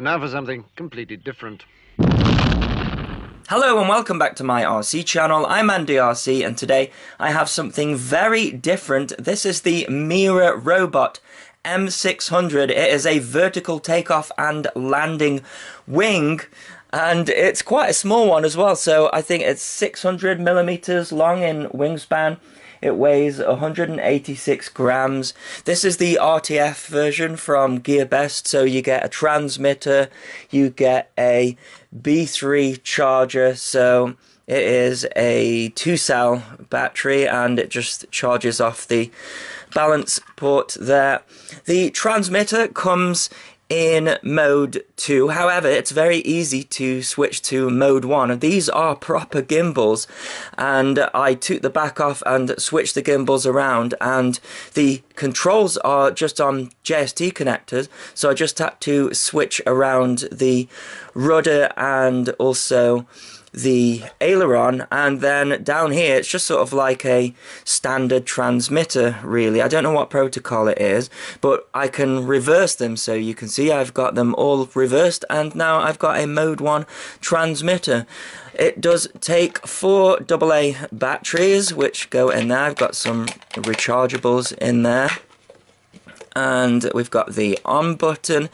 And now for something completely different. Hello and welcome back to my RC channel. I'm AndyRC and today I have something very different. This is the Mirarobot M600. It is a vertical takeoff and landing wing, and it's quite a small one as well. So I think it's 600 millimeters long in wingspan. It weighs 186 grams. This is the RTF version from GearBest, so you get a transmitter, you get a B3 charger, so it is a 2-cell battery and it just charges off the balance port there. The transmitter comes in mode 2, however it's very easy to switch to mode 1. These are proper gimbals, and I took the back off and switched the gimbals around, and the controls are just on JST connectors, so I just had to switch around the rudder and also the aileron, and then down here it's just sort of like a standard transmitter really. I don't know what protocol it is, but I can reverse them, so you can see I've got them all reversed, and now I've got a mode 1 transmitter. It does take 4 AA batteries which go in there. I've got some rechargeables in there, and we've got the on button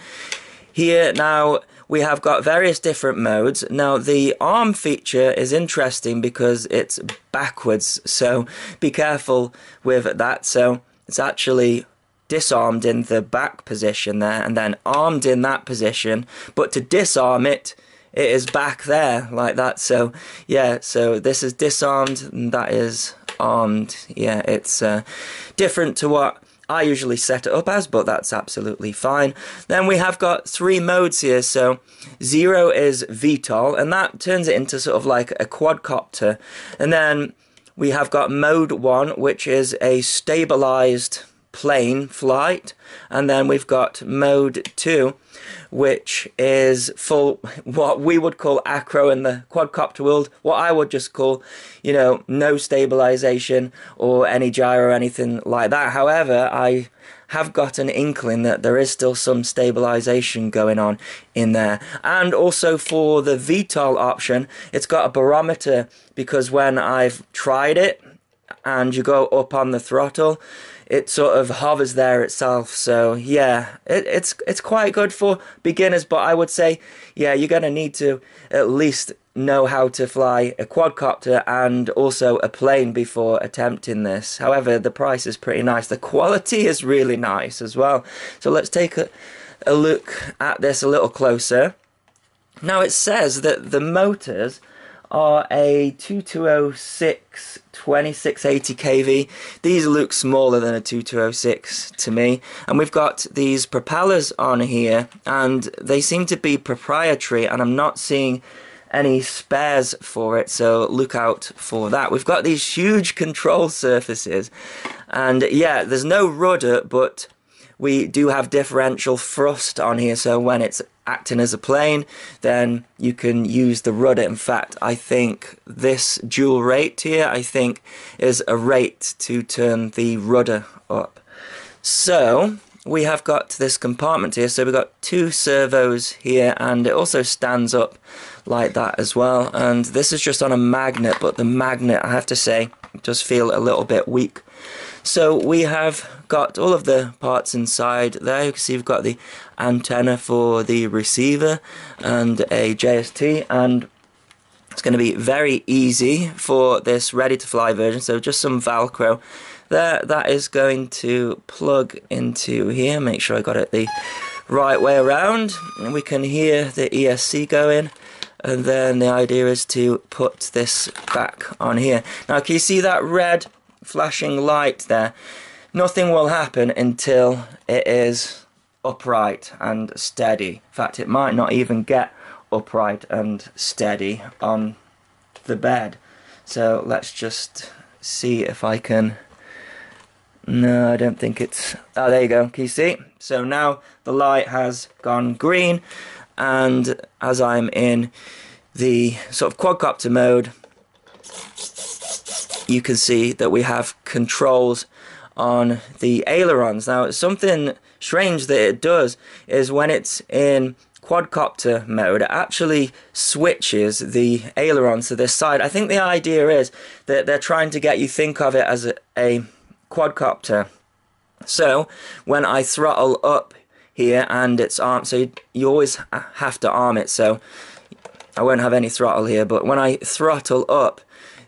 here. Now we have got various different modes. Now the arm feature is interesting because it's backwards, so be careful with that. So it's actually disarmed in the back position there and then armed in that position, but to disarm it, it is back there like that. So yeah, so this is disarmed and that is armed. Yeah, it's different to what I usually set it up as, but that's absolutely fine. Then we have got 3 modes here. So 0 is VTOL, and that turns it into sort of like a quadcopter. And then we have got mode 1, which is a stabilized plane flight. And then we've got mode 2, which is full, what we would call acro in the quadcopter world, what I would just call, you know, no stabilization or any gyro or anything like that. However, I have got an inkling that there is still some stabilization going on in there. And also for the VTOL option, it's got a barometer, because when I've tried it and you go up on the throttle, it sort of hovers there itself. So yeah, it's quite good for beginners, but I would say, yeah, you're going to need to at least know how to fly a quadcopter and also a plane before attempting this. However, the price is pretty nice. The quality is really nice as well. So let's take a look at this a little closer. Now it says that the motors are a 2206 2680 kV. These look smaller than a 2206 to me, and we've got these propellers on here and they seem to be proprietary, and I'm not seeing any spares for it, so look out for that. We've got these huge control surfaces, and yeah, there's no rudder, but we do have differential thrust on here, so when it's acting as a plane, then you can use the rudder. In fact, I think this dual rate here, I think, is a rate to turn the rudder up. So we have got this compartment here, so we've got 2 servos here, and it also stands up like that as well. And this is just on a magnet, but the magnet, I have to say, does feel a little bit weak. So we have got all of the parts inside there. You can see we've got the antenna for the receiver and a JST, and it's going to be very easy for this ready to fly version. So just some Velcro there, that is going to plug into here. Make sure I got it the right way around, and we can hear the ESC going. And then the idea is to put this back on here. Now can you see that red flashing light there? Nothing will happen until it is upright and steady. In fact, it might not even get upright and steady on the bed. So let's just see if I can... No, I don't think it's... Oh, there you go. Can you see? So now the light has gone green, and as I'm in the sort of quadcopter mode, you can see that we have controls on the ailerons. Now, something strange that it does is when it's in quadcopter mode, it actually switches the ailerons to this side. I think the idea is that they're trying to get you think of it as a quadcopter. So when I throttle up here and it's armed, so you always have to arm it, so I won't have any throttle here, but when I throttle up,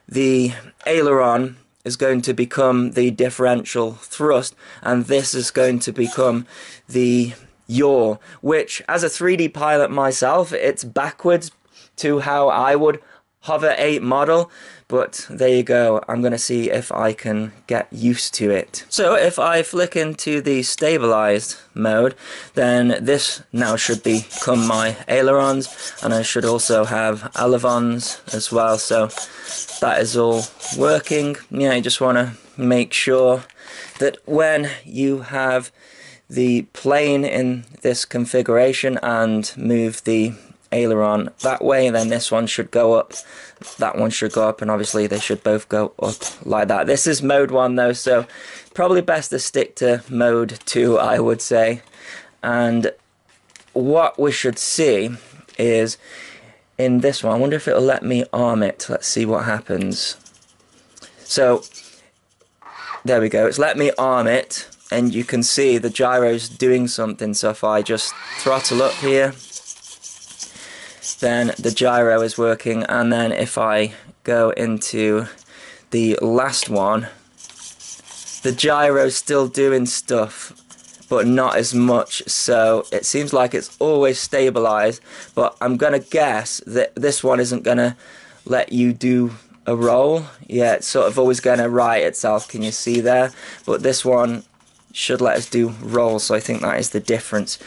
the aileron is going to become the differential thrust, and this is going to become the yaw, which as a 3D pilot myself, it's backwards to how I would hover a model, but there you go. I'm going to see if I can get used to it. So if I flick into the stabilized mode, then this now should become my ailerons, and I should also have elevons as well, so that is all working. Yeah, you just want to make sure that when you have the plane in this configuration and move the aileron that way, then this one should go up, that one should go up, and obviously they should both go up like that. This is mode 1 though, so probably best to stick to mode 2, I would say. And what we should see is in this one, I wonder if it'll let me arm it. Let's see what happens. So there we go, it's let me arm it, and you can see the gyro's doing something. So if I just throttle up here, then the gyro is working, and then if I go into the last one, the gyro's still doing stuff, but not as much, so it seems like it's always stabilized, but I'm gonna guess that this one isn't gonna let you do a roll. Yeah, it's sort of always gonna right itself, can you see there? But this one should let us do rolls, so I think that is the difference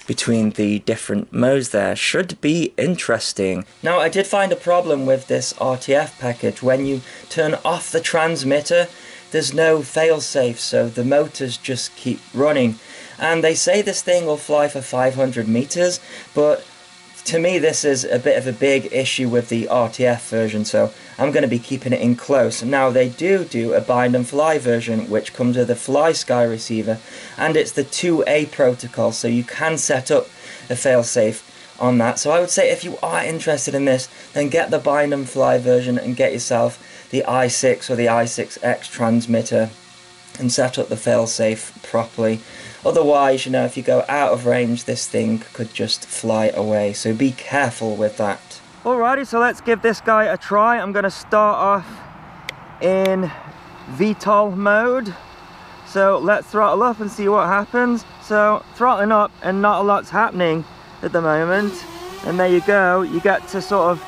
between the different modes there. Should be interesting. Now, I did find a problem with this RTF package. When you turn off the transmitter, there's no failsafe, so the motors just keep running. And they say this thing will fly for 500 meters, but to me this is a bit of a big issue with the RTF version, so I'm going to be keeping it in close. Now, they do a bind and fly version, which comes with a Frsky receiver, and it's the 2A protocol, so you can set up a failsafe on that. So I would say if you are interested in this, then get the bind and fly version and get yourself the i6 or the i6X transmitter and set up the failsafe properly. Otherwise, you know, if you go out of range, this thing could just fly away, so be careful with that. Alrighty, so let's give this guy a try. I'm going to start off in VTOL mode. So let's throttle up and see what happens. So throttling up and not a lot's happening at the moment. And there you go, you get to sort of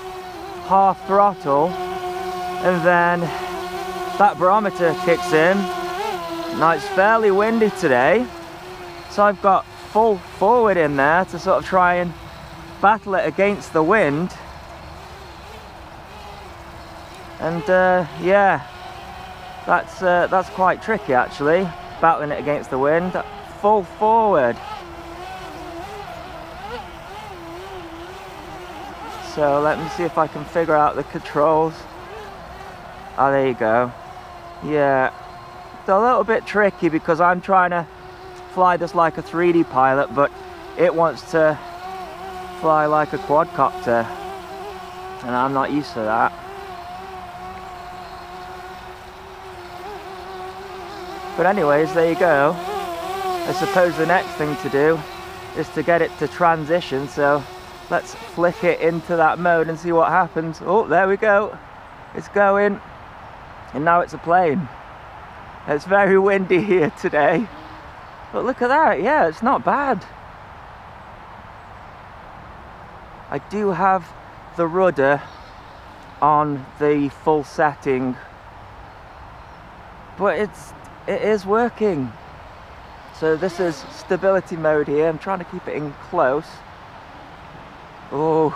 half throttle, and then that barometer kicks in. Now it's fairly windy today, so I've got full forward in there to sort of try and battle it against the wind. And yeah, that's quite tricky actually, battling it against the wind. Full forward. So let me see if I can figure out the controls. Oh, there you go. Yeah, it's a little bit tricky because I'm trying to fly this like a 3D pilot, but it wants to fly like a quadcopter, and I'm not used to that. But anyways, there you go. I suppose the next thing to do is to get it to transition, so let's flick it into that mode and see what happens. Oh, there we go. It's going, and now it's a plane. It's very windy here today, but look at that. Yeah, it's not bad. I do have the rudder on the full setting, but it is working. So this is stability mode here. I'm trying to keep it in close. Oh,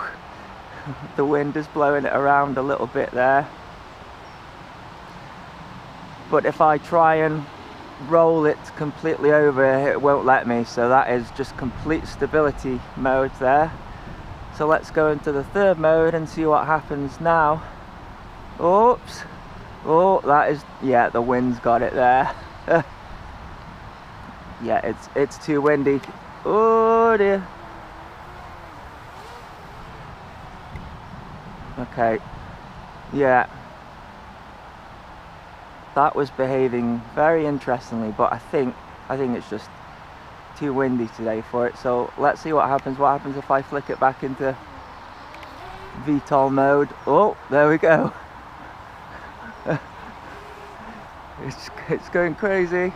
the wind is blowing it around a little bit there. But if I try and roll it completely over, it won't let me. So that is just complete stability mode there. So let's go into the third mode and see what happens now. Oops. Oh, that is, yeah, the wind's got it there. Yeah, it's too windy. Oh dear. Okay, yeah, that was behaving very interestingly, but I think it's just too windy today for it. So let's see what happens. What happens if I flick it back into VTOL mode? Oh, there we go. It's going crazy.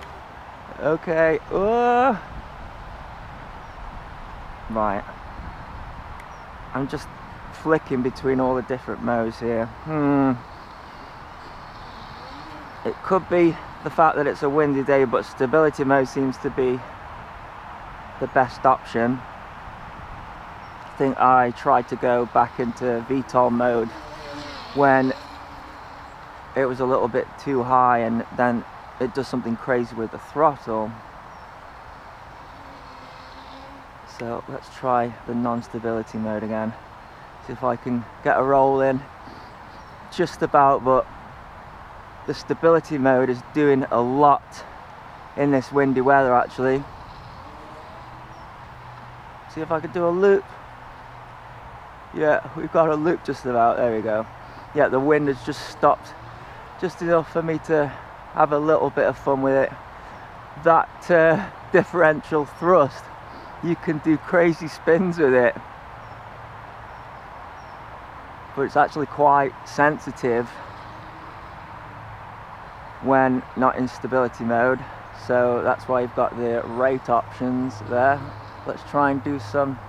Okay. Oh. Right. I'm just flicking between all the different modes here. It could be the fact that it's a windy day, but stability mode seems to be the best option. I think I tried to go back into VTOL mode when it was a little bit too high, and then it does something crazy with the throttle. So let's try the non-stability mode again. See if I can get a roll in. Just about, but the stability mode is doing a lot in this windy weather actually. See if I could do a loop. Yeah, we've got a loop just about, there we go. Yeah, the wind has just stopped just enough for me to have a little bit of fun with it. That differential thrust, you can do crazy spins with it, but it's actually quite sensitive when not in stability mode, so that's why you've got the rate options there. Let's try and do some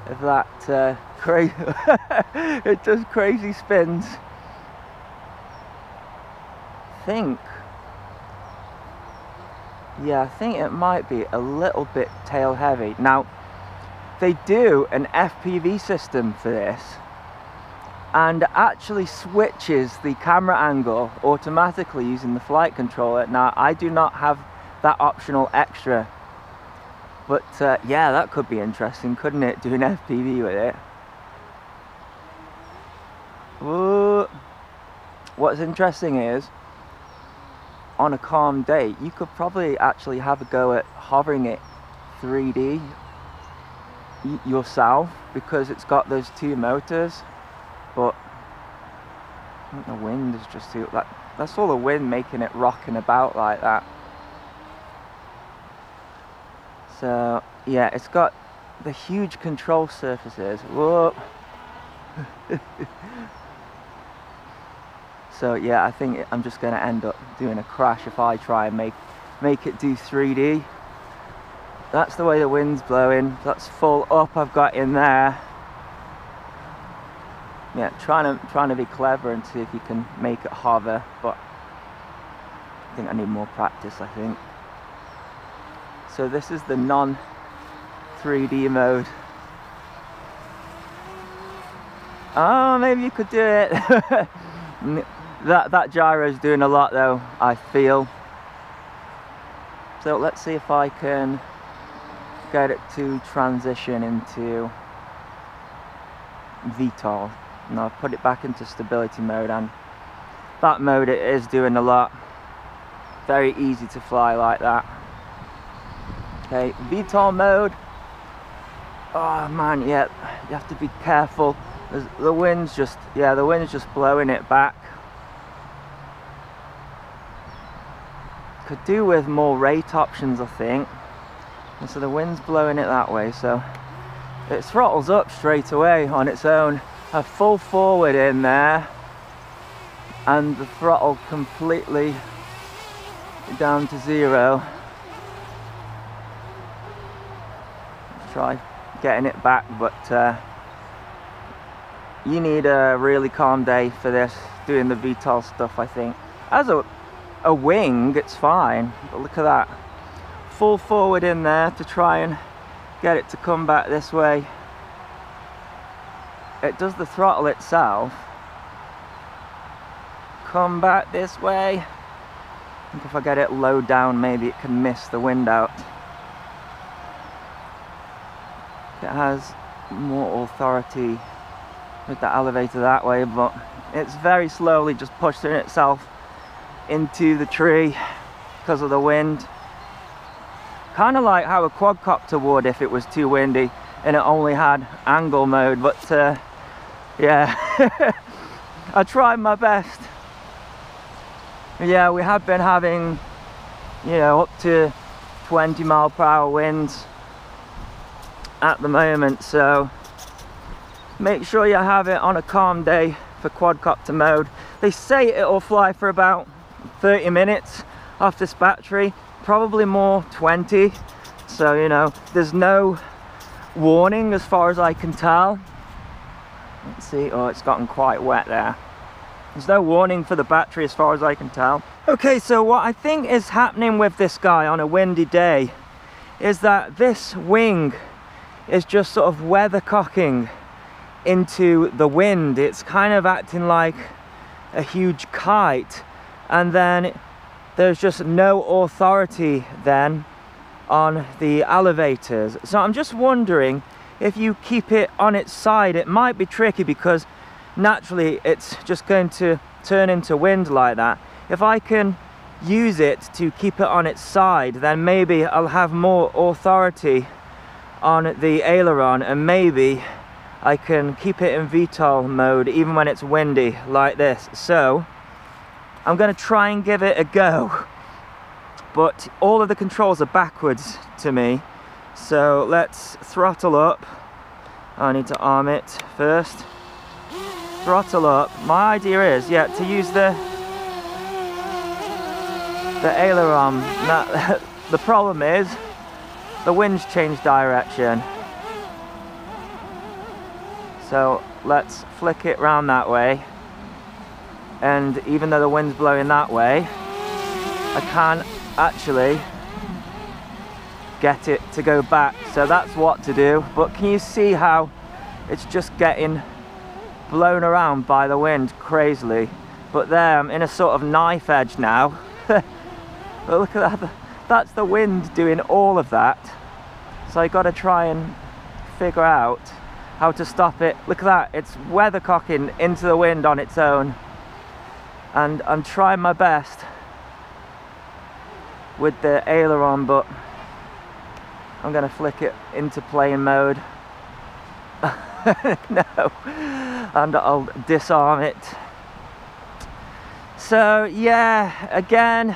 of that crazy it does crazy spins. I think it might be a little bit tail heavy. Now they do an FPV system for this, and actually switches the camera angle automatically using the flight controller. Now I do not have that optional extra, but yeah, that could be interesting, couldn't it, doing FPV with it? Ooh. What's interesting is, on a calm day, you could probably actually have a go at hovering it 3D yourself, because it's got those two motors. But I think the wind is just too, that's all the wind making it rocking about like that. So yeah, it's got the huge control surfaces. Whoa. So yeah, I think I'm just going to end up doing a crash if I try and make it do 3D. That's the way the wind's blowing. That's full up I've got in there. Yeah, trying to be clever and see if you can make it hover, but I think I need more practice, I think. So this is the non-3D mode. Oh, maybe you could do it. That gyro's doing a lot though, I feel. So let's see if I can get it to transition into VTOL. Now I've put it back into stability mode, and that mode it is doing a lot. Very easy to fly like that. Okay, VTOL mode. Oh man, yeah, you have to be careful. The wind's just, yeah, the wind's just blowing it back. Could do with more rate options, I think. And so the wind's blowing it that way, so it throttles up straight away on its own. A full forward in there, and the throttle completely down to 0. Try getting it back, but you need a really calm day for this, doing the VTOL stuff, I think. As a wing, it's fine, but look at that. Full forward in there to try and get it to come back this way. It does the throttle itself. Come back this way. I think if I get it low down, maybe it can miss the wind out. It has more authority with the elevator that way, but it's very slowly just pushing itself into the tree because of the wind. Kind of like how a quadcopter would if it was too windy and it only had angle mode, but yeah. I tried my best. Yeah, we have been having, you know, up to 20-mile-per-hour winds at the moment, so make sure you have it on a calm day for quadcopter mode. They say it'll fly for about 30 minutes off this battery, probably more, 20. So, you know, there's no warning as far as I can tell. Let's see, oh, it's gotten quite wet there. There's no warning for the battery as far as I can tell. Okay, so what I think is happening with this guy on a windy day is that this wing is just sort of weathercocking into the wind. It's kind of acting like a huge kite, and then there's just no authority then on the elevators. So I'm just wondering, if you keep it on its side, it might be tricky because naturally it's just going to turn into wind like that. If I can use it to keep it on its side, then maybe I'll have more authority on the aileron, and maybe I can keep it in VTOL mode even when it's windy like this. So I'm going to try and give it a go, but all of the controls are backwards to me. So let's throttle up. I need to arm it first. Throttle up. My idea is, yeah, to use the aileron. Now, the problem is the wind's changed direction. So let's flick it round that way. And even though the wind's blowing that way, I can't actually get it to go back. So that's what to do. But can you see how it's just getting blown around by the wind crazily? But there, I'm in a sort of knife edge now. But look at that, that's the wind doing all of that. So I got to try and figure out how to stop it. Look at that, it's weathercocking into the wind on its own. And I'm trying my best with the aileron, but I'm going to flick it into plane mode. No, and I'll disarm it. So yeah, again,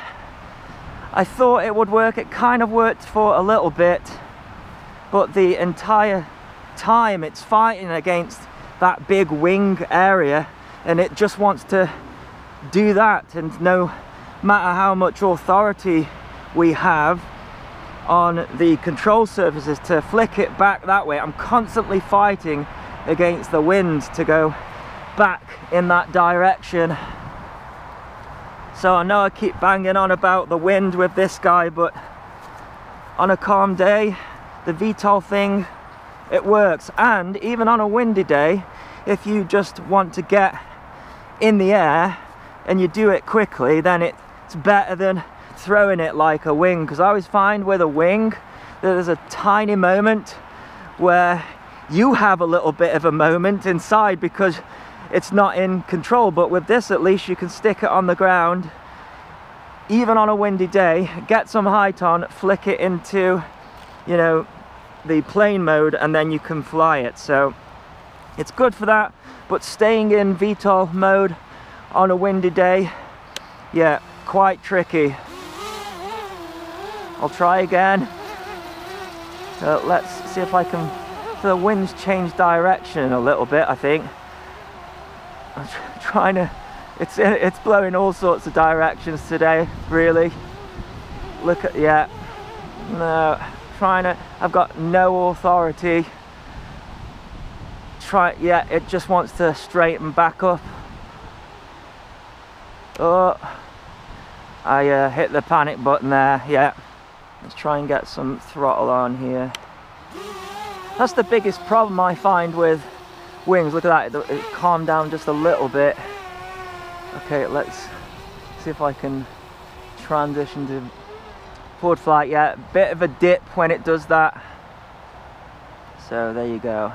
I thought it would work. It kind of worked for a little bit, but the entire time it's fighting against that big wing area, and it just wants to do that. And no matter how much authority we have on the control surfaces to flick it back that way, I'm constantly fighting against the wind to go back in that direction. So I know I keep banging on about the wind with this guy, but on a calm day, the VTOL thing, it works. And even on a windy day, if you just want to get in the air and you do it quickly, then it's better than throwing it like a wing. Because I always find with a wing, there's a tiny moment where you have a little bit of a moment inside because it's not in control. But with this, at least you can stick it on the ground even on a windy day, get some height on, flick it into, you know, the plane mode, and then you can fly it. So it's good for that. But staying in VTOL mode on a windy day, yeah, quite tricky. I'll try again. Let's see if I can. So the wind's changed direction a little bit, I think. I'm trying to. It's blowing all sorts of directions today, really. Look at, yeah. No, trying to. I've got no authority. Yeah, it just wants to straighten back up. Oh, I hit the panic button there. Yeah, let's try and get some throttle on here. That's the biggest problem I find with wings. Look at that, it calmed down just a little bit. Okay, let's see if I can transition to forward flight. Yeah, bit of a dip when it does that. So there you go.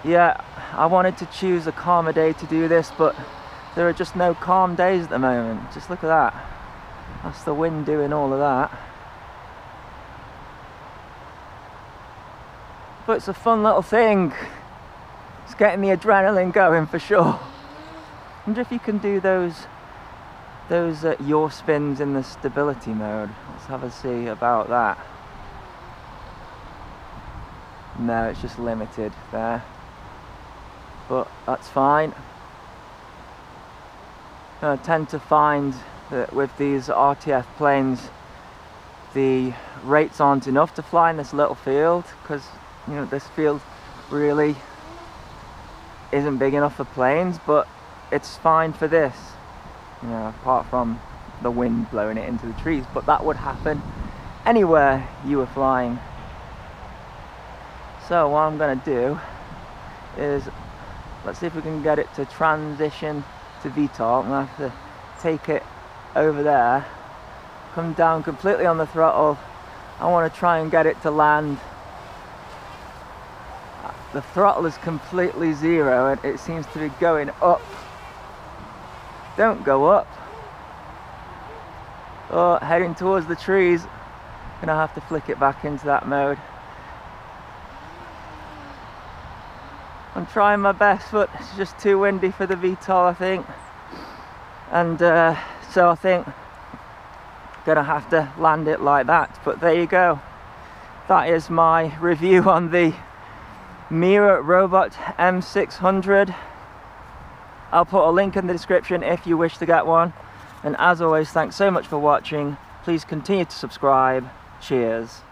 Yeah, I wanted to choose a calmer day to do this, but there are just no calm days at the moment. Just look at that. That's the wind doing all of that. But it's a fun little thing. It's getting the adrenaline going for sure. I wonder if you can do those yaw spins in the stability mode. Let's have a see about that. No, it's just limited there, but that's fine. I tend to find that with these RTF planes, the rates aren't enough to fly in this little field, because you know this field really isn't big enough for planes, but it's fine for this, you know, apart from the wind blowing it into the trees, but that would happen anywhere you were flying. So what I'm going to do is, let's see if we can get it to transition to VTOL. I'm going to have to take it over there, come down completely on the throttle. I want to try and get it to land. The throttle is completely zero and it seems to be going up. Don't go up. Oh, heading towards the trees. Gonna have to flick it back into that mode. I'm trying my best, but it's just too windy for the VTOL, I think. And so I think I'm gonna have to land it like that. But there you go. That is my review on the Mirarobot M600. I'll put a link in the description if you wish to get one. And as always, thanks so much for watching. Please continue to subscribe. Cheers.